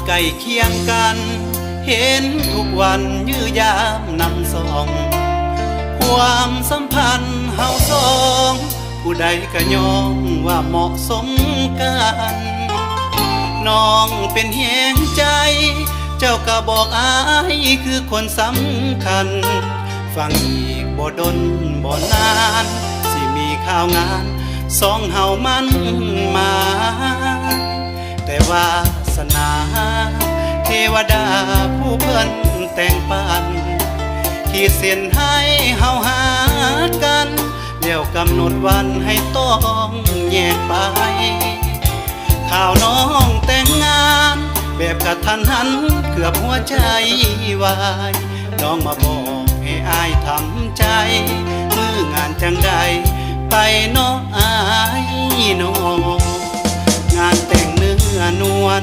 ใกล้เคียงกันเห็นทุกวันยื้อยามนำส่องความสัมพันธ์เฮาสองผู้ใดก็ยอมว่าเหมาะสมกันน้องเป็นแหงใจเจ้าก็บอกอายคือคนสำคัญฟังอีกบ่ดนบ่นานสิมีข่าวงานสองเฮามันมาแต่วาสนาเทวดาผู้เพิ่นแต่งปันขีดเส้นให้เฮาหากันแล้วกำหนดวันให้ต้องแยกไปข่าวน้องแต่งงานแบบกระทันหันเกือบหัวใจวายน้องมาบอกให้อายทำใจมืองานจังใดไปน้องอายน้องงานแต่งเนื้อนวล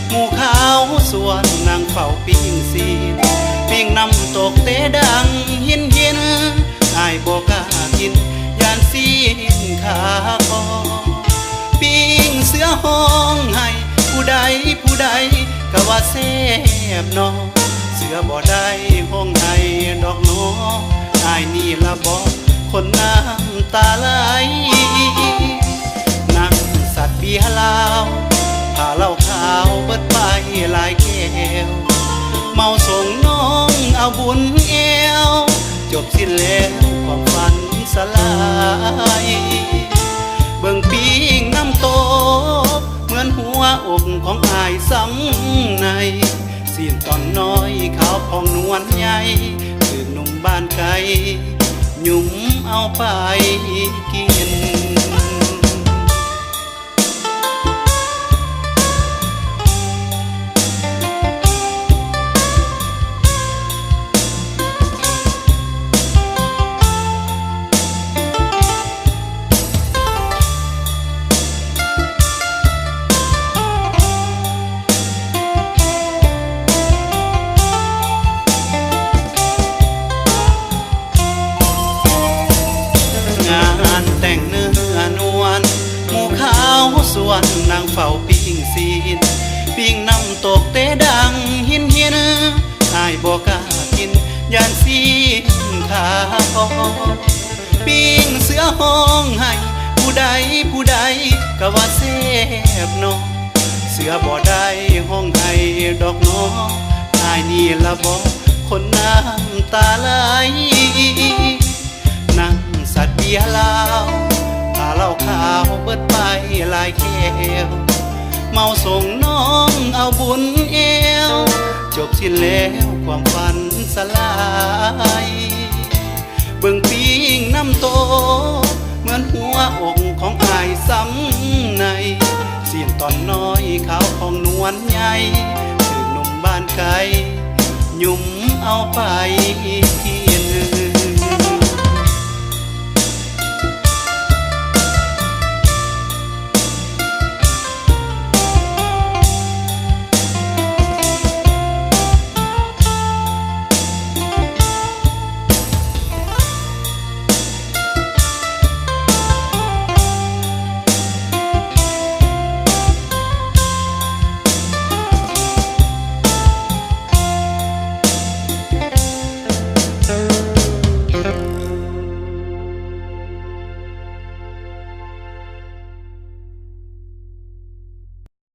หมู่ขาวส่วนนางเฝ้าปิ้งซีนปิ้งน้ำตกเตดังหินหินอายบอกกล้ากินยานซีนขาคอปิ้งเสือห้องให้ผู้ใดผู้ใดก็ว่าแซ่บน้องเสือบ่ได้ห้องให้ดอกน้องอายนี่ละบอกคนน้ำตาไหลนั่งสัตว์เบียร์ลาวพาเหล้าขาวเบิดไปหลายแก้วเมาส่งน้องเอาบุญเอวจบสิ้นแล้วความฝันสลายเบิ่งปิ้งน้ำโตเหมือนหัวอกของอายซ้ำในสิ้นตอนน้อยขาวพองนวลใหญ่คือหนุ่มบ้านไกลหยุ่มเอาไปกินแต่งเนื้อนวลหมู่ขาวส่วนนางเฝ้าปิ้งซีนปิ้งน้ำตกเตดังหินหินอายบอกกล้ากินยานซีนขาคอปิ้งเสือห้องให้ผู้ใดผู้ใดก็ว่าแซ่บน้องเสือบ่ได้ห้องให้ดอกน้องอายนี่ละบอกคนน้ำตาไหลนั่งสัตว์เบียร์ลาวพาเหล้าขาวเบิดไปหลายแก้วเมาส่งน้องเอาบุญเอวจบสิ้นแล้วความฝันสลายเบิ่งปิ้งน้ำโตเหมือนหัวอกของอายซ้ำในสิ้นตอนน้อยขาวของนวลใหญ่คือหนุ่มบ้านไกลหยุ่มเอาไปกิน